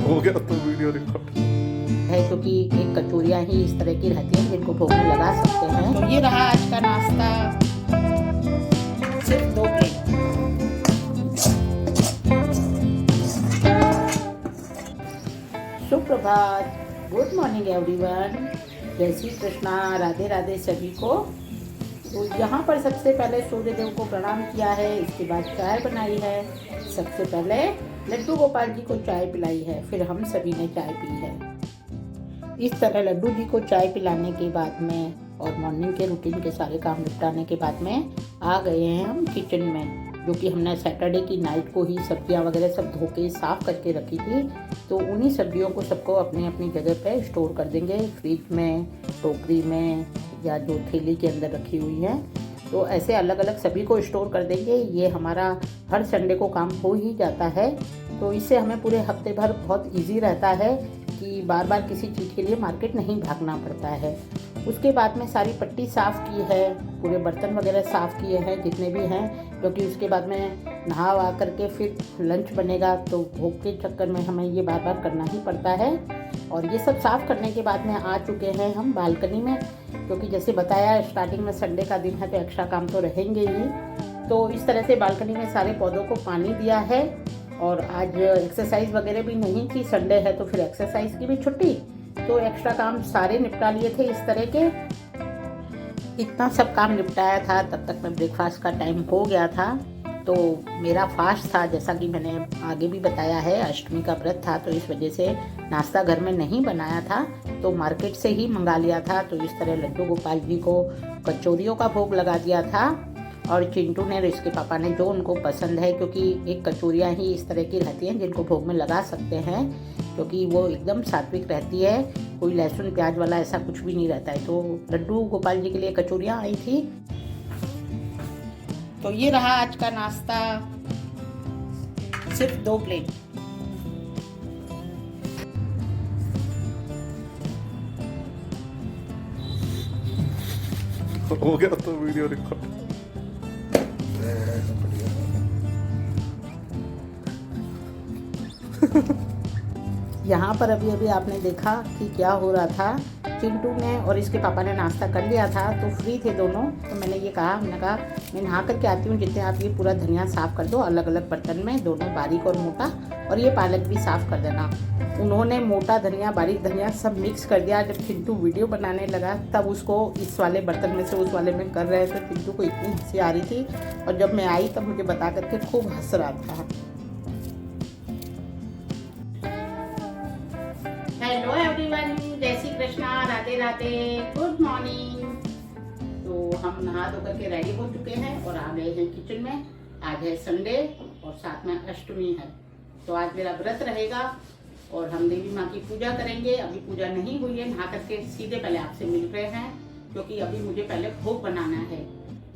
हो गया तो वीडियो रिकॉर्ड है, क्योंकि एक कचौरियाँ ही इस तरह की रहती हैं जिनको भोग में लगा सकते हैं। तो ये रहा आज का नाश्ता, सिर्फ 2 प्लेट। सुप्रभात, गुड मॉर्निंग एवरीवन, जय श्री कृष्णा, राधे राधे सभी को। तो यहाँ पर सबसे पहले सूर्य देव को प्रणाम किया है, इसके बाद चाय बनाई है। सबसे पहले लड्डू गोपाल जी को चाय पिलाई है, फिर हम सभी ने चाय पी है। इस तरह लड्डू जी को चाय पिलाने के बाद में और मॉर्निंग के रूटीन के सारे काम निपटाने के बाद में आ गए हैं हम किचन में, जो कि हमने सैटरडे की नाइट को ही सब्जियां वगैरह सब धो के साफ़ करके रखी थी। तो उन्हीं सब्जियों को सबको अपनी अपनी जगह पे स्टोर कर देंगे, फ्रिज में, टोकरी में या जो थैली के अंदर रखी हुई है। तो ऐसे अलग अलग सभी को स्टोर कर देंगे। ये हमारा हर संडे को काम हो ही जाता है, तो इससे हमें पूरे हफ्ते भर बहुत ईजी रहता है कि बार बार किसी चीज़ के लिए मार्केट नहीं भागना पड़ता है। उसके बाद में सारी पट्टी साफ़ की है, पूरे बर्तन वगैरह साफ़ किए हैं जितने भी हैं, क्योंकि उसके बाद में नहा वहा करके फिर लंच बनेगा, तो भूख के चक्कर में हमें ये बार बार करना ही पड़ता है। और ये सब साफ़ करने के बाद में आ चुके हैं हम बालकनी में, क्योंकि जैसे बताया स्टार्टिंग में संडे का दिन है तो एक्स्ट्रा काम तो रहेंगे ही। तो इस तरह से बालकनी में सारे पौधों को पानी दिया है। और आज एक्सरसाइज वगैरह भी नहीं थी, संडे है तो फिर एक्सरसाइज की भी छुट्टी, तो एक्स्ट्रा काम सारे निपटा लिए थे इस तरह के। इतना सब काम निपटाया था, तब तक मैं ब्रेकफास्ट का टाइम हो गया था। तो मेरा फास्ट था, जैसा कि मैंने आगे भी बताया है, अष्टमी का व्रत था, तो इस वजह से नाश्ता घर में नहीं बनाया था, तो मार्केट से ही मंगा लिया था। तो इस तरह लड्डू गोपाल जी को कचौरियों का भोग लगा दिया था। और चिंटू ने और इसके पापा ने, जो उनको पसंद है, क्योंकि एक कचौरियाँ ही इस तरह की रहती हैं जिनको भोग में लगा सकते हैं, क्योंकि वो एकदम सात्विक रहती है, कोई लहसुन प्याज वाला ऐसा कुछ भी नहीं रहता है। तो लड्डू गोपाल जी के लिए कचौरियाँ आई थी। तो ये रहा आज का नाश्ता, सिर्फ 2 प्लेट। हो गया तो वीडियो रिकॉर्ड यहाँ पर अभी अभी आपने देखा कि क्या हो रहा था। चिंटू ने और इसके पापा ने नाश्ता कर लिया था, तो फ्री थे दोनों। तो मैंने कहा मैं नहा करके आती हूँ, जितने आप ये पूरा धनिया साफ़ कर दो अलग अलग बर्तन में, दोनों बारीक और मोटा, और ये पालक भी साफ़ कर देना। उन्होंने मोटा धनिया बारीक धनिया सब मिक्स कर दिया। जब चिंटू वीडियो बनाने लगा तब उसको इस वाले बर्तन में से उस वाले में कर रहे थे, चिंटू को इतनी हंसी आ रही थी। और जब मैं आई तब मुझे बता करके खूब हंस रहा था। हेलो एवरीवन, जय श्री कृष्णा, राधे राधे, गुड मॉर्निंग। तो हम नहा धो करके रेडी हो चुके हैं और आ गए हैं किचन में। आज है संडे और साथ में अष्टमी है, तो आज मेरा व्रत रहेगा और हम देवी माँ की पूजा करेंगे। अभी पूजा नहीं हुई है, नहा करके सीधे पहले आपसे मिल रहे हैं, क्योंकि अभी मुझे पहले भोग बनाना है।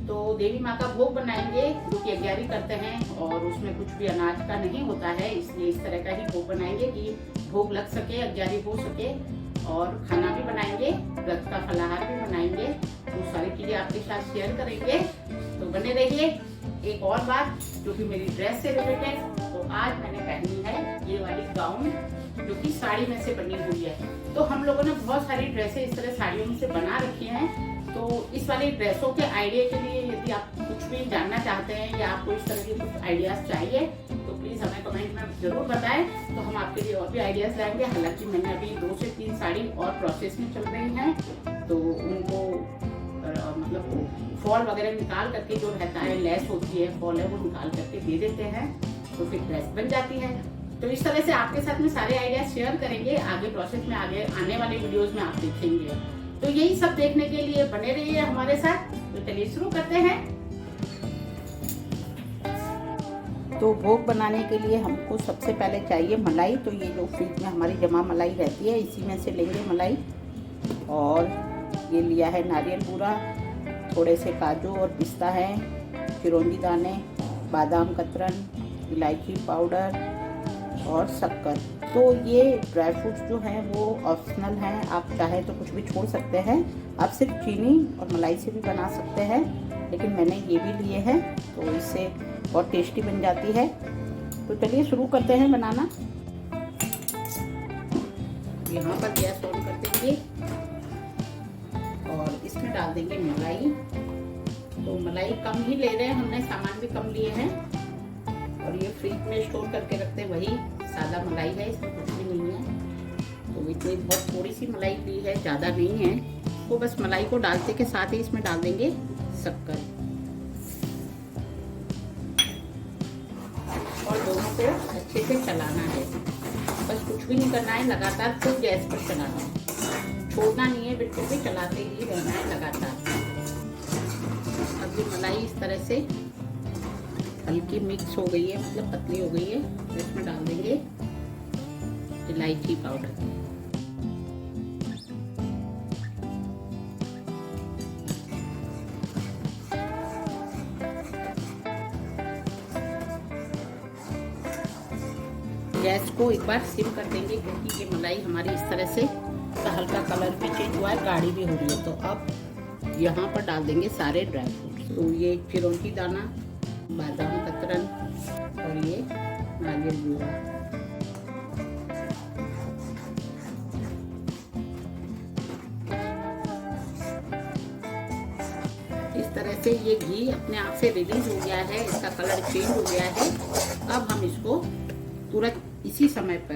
तो देवी माँ का भोग बनाएंगे, जो कि अग्यारी करते हैं, और उसमें कुछ भी अनाज का नहीं होता है, इसलिए इस तरह का ही भोग बनाएंगे कि भोग लग सके, अग्यारी हो सके। और खाना भी बनाएंगे, व्रत का फलाहार भी बनाएंगे, तो सारी चीज़ें आपके साथ शेयर करेंगे, तो बने रहिए। एक और बात जो कि मेरी ड्रेस से रिलेटेड, तो आज मैंने पहनी है ये वाली गाउन, जो कि साड़ी में से बनी हुई है। तो हम लोगों ने बहुत सारी ड्रेसें इस तरह साड़ियों में से बना रखी हैं। तो इस वाली ड्रेसों के आइडिया के लिए यदि आप कुछ भी जानना चाहते हैं या आपको इस तरह के कुछ आइडियाज़ चाहिए, तो प्लीज़ हमें कमेंट में ज़रूर बताएं, तो हम आपके लिए और भी आइडियाज़ लाएंगे। हालांकि मैंने अभी 2 से 3 साड़ी और प्रोसेस में चल रही हैं, तो उनको मतलब फॉल वगैरह निकाल करके, जो रहता है लेस होती है, फॉल है, वो निकाल करके दे देते हैं, तो फिर ड्रेस बन जाती है। तो इस तरह से आपके साथ में सारे आइडियाज शेयर करेंगे आगे प्रोसेस में, आगे आने वाले वीडियोस में आप देखेंगे। तो यही सब देखने के लिए बने रहिए हमारे साथ। तो चलिए शुरू करते हैं। तो भोग बनाने के लिए हमको सबसे पहले चाहिए मलाई। तो ये जो फ्रिज में हमारी जमा मलाई रहती है, इसी में से लेंगे मलाई। और ये लिया है नारियल बूरा, थोड़े से काजू और पिस्ता है, चिरौंजी दाने, बादाम कतरन, इलायची पाउडर और शक्कर। तो ये ड्राई फ्रूट्स जो हैं वो ऑप्शनल हैं, आप चाहे तो कुछ भी छोड़ सकते हैं। आप सिर्फ चीनी और मलाई से भी बना सकते हैं, लेकिन मैंने ये भी लिए हैं, तो इससे बहुत टेस्टी बन जाती है। तो चलिए शुरू करते हैं बनाना। यहाँ पर गैस ऑन कर देंगे और इसमें डाल देंगे मलाई। तो मलाई कम ही ले रहे हैं, हमने सामान भी कम लिए हैं और ये फ्रिज में स्टोर करके रखते हैं, वही सादा मलाई है, इसमें कुछ भी नहीं है। तो इतनी बहुत थोड़ी सी मलाई ली है, ज़्यादा नहीं है। तो बस मलाई को डालते के साथ ही इसमें डाल देंगे शक्कर और दोनों को अच्छे से चलाना है। बस कुछ भी नहीं करना है, लगातार फुल गैस पर चलाना है, छोड़ना नहीं है, बिल्कुल भी चलाते ही रहना है लगातार। अब ये मलाई इस तरह से हल्की मिक्स हो गई है, मतलब पतली हो गई है। तो इसमें डाल देंगे इलायची पाउडर। गैस को एक बार सिम कर देंगे क्योंकि ये मलाई हमारी इस तरह से हल्का कलर भी चेंज हुआ है, गाढ़ी भी हो रही है। तो अब यहाँ पर डाल देंगे सारे ड्राई फ्रूट्स। तो ये चिरौंजी दाना, बादाम कतरन और ये नारियल बूरा। इस तरह से ये घी अपने आप से रिलीज हो गया है, इसका कलर चेंज हो गया है। अब हम इसको तुरंत इसी समय पर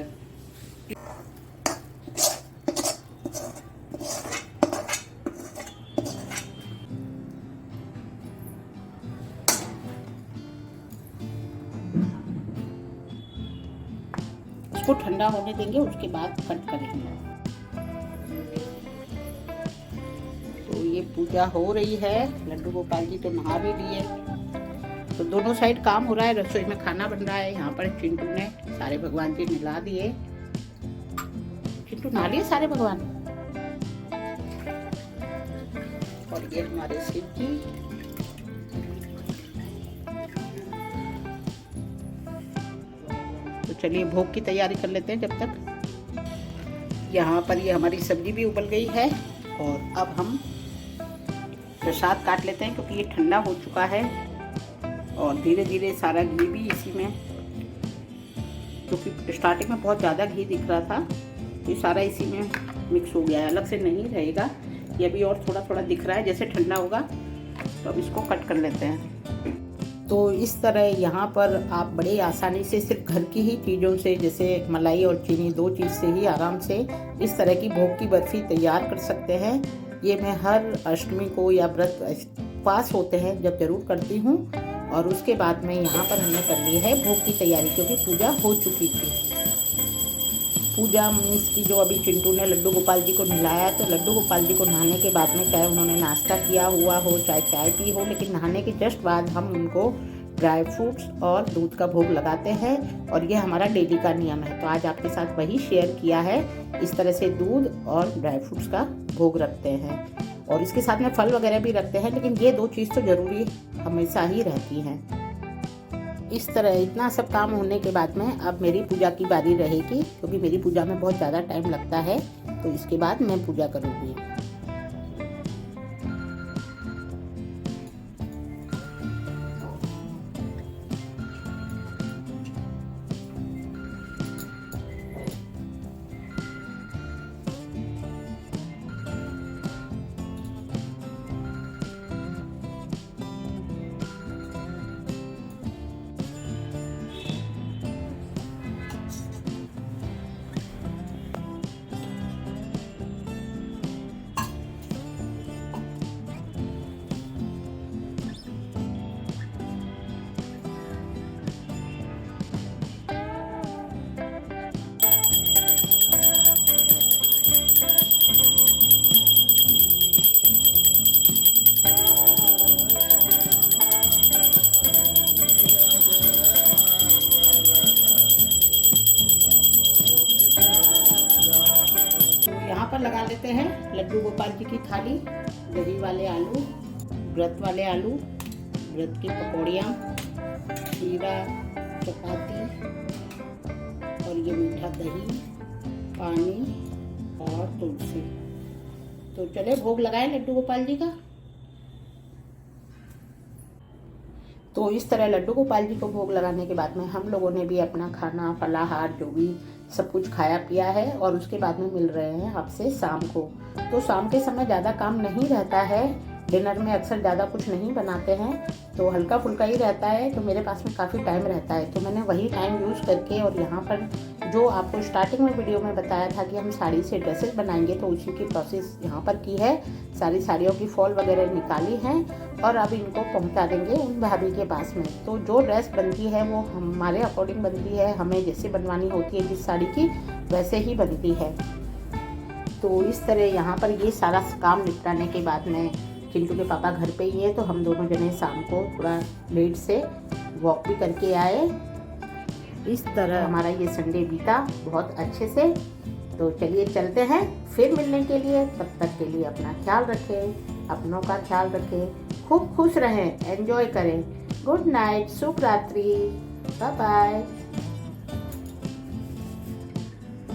इसको ठंडा होने देंगे, उसके बाद कट करेंगे। तो ये पूजा हो रही है, लड्डू गोपाल जी तो नहा भी लिए। तो दोनों साइड काम हो रहा है, रसोई में खाना बन रहा है। यहाँ पर चिंटू ने सारे भगवान जी नहला दिए। चिंटू नहा लिए सारे भगवान। और ये हमारे शिव जी। तो चलिए भोग की तैयारी कर लेते हैं जब तक। यहाँ पर ये हमारी सब्जी भी उबल गई है और अब हम प्रसाद काट लेते हैं क्योंकि ये ठंडा हो चुका है। और धीरे धीरे सारा घी भी इसी में, क्योंकि स्टार्टिंग में बहुत ज़्यादा घी दिख रहा था, ये सारा इसी में मिक्स हो गया है, अलग से नहीं रहेगा। ये अभी और थोड़ा थोड़ा दिख रहा है, जैसे ठंडा होगा तो अब इसको कट कर लेते हैं। तो इस तरह यहाँ पर आप बड़े आसानी से सिर्फ घर की ही चीज़ों से, जैसे मलाई और चीनी, दो चीज़ से ही आराम से इस तरह की भोग की बर्फ़ी तैयार कर सकते हैं। ये मैं हर अष्टमी को या व्रत उपवास होते हैं जब जरूर करती हूँ। और उसके बाद में यहाँ पर हमने कर ली है भोग की तैयारी, क्योंकि पूजा हो चुकी थी। पूजा मीन्स की जो अभी चिंटू ने लड्डू गोपाल जी को नहलाया, तो लड्डू गोपाल जी को नहाने के बाद में चाहे उन्होंने नाश्ता किया हुआ हो, चाहे चाय पी हो, लेकिन नहाने के जस्ट बाद हम उनको ड्राई फ्रूट्स और दूध का भोग लगाते हैं। और ये हमारा डेली का नियम है। तो आज आपके साथ वही शेयर किया है। इस तरह से दूध और ड्राई फ्रूट्स का भोग रखते हैं और इसके साथ में फल वगैरह भी रखते हैं, लेकिन ये दो चीज़ तो ज़रूरी हमेशा ही रहती हैं। इस तरह इतना सब काम होने के बाद में अब मेरी पूजा की बारी रहेगी, क्योंकि मेरी पूजा में बहुत ज़्यादा टाइम लगता है। तो इसके बाद मैं पूजा करूँगी। यहाँ पर लगा लेते हैं लड्डू गोपाल जी की थाली। दही वाले आलू, व्रत वाले आलू, व्रत की पकौड़ियाँ, खीरा, चपाती और ये मीठा दही, पानी और तुलसी। तो चले भोग लगाएं लड्डू गोपाल जी का। तो इस तरह लड्डू गोपाल जी को भोग लगाने के बाद में हम लोगों ने भी अपना खाना, फलाहार जो भी सब कुछ खाया पिया है और उसके बाद में मिल रहे हैं आपसे शाम को। तो शाम के समय ज़्यादा काम नहीं रहता है, डिनर में अक्सर ज़्यादा कुछ नहीं बनाते हैं, तो हल्का फुल्का ही रहता है, तो मेरे पास में काफ़ी टाइम रहता है। तो मैंने वही टाइम यूज़ करके और यहाँ पर जो आपको स्टार्टिंग में वीडियो में बताया था कि हम साड़ी से ड्रेसेस बनाएंगे, तो उसी की प्रोसेस यहाँ पर की है। सारी साड़ियों की फॉल वगैरह निकाली हैं और अब इनको पहुँचा देंगे उन भाभी के पास में। तो जो ड्रेस बनती है वो हमारे अकॉर्डिंग बनती है, हमें जैसे बनवानी होती है जिस साड़ी की वैसे ही बनती है। तो इस तरह यहाँ पर ये सारा काम निपटाने के बाद में चिंटू के पापा घर पे ही है, तो हम दोनों जने शाम को थोड़ा लेट से वॉक भी करके आए। इस तरह हमारा ये संडे बीता बहुत अच्छे से। तो चलिए चलते हैं फिर मिलने के लिए। तब तक के लिए अपना ख्याल रखें, अपनों का ख्याल रखें, खूब खुश रहें, एंजॉय करें। गुड नाइट, शुभ रात्रि, बाय बाय।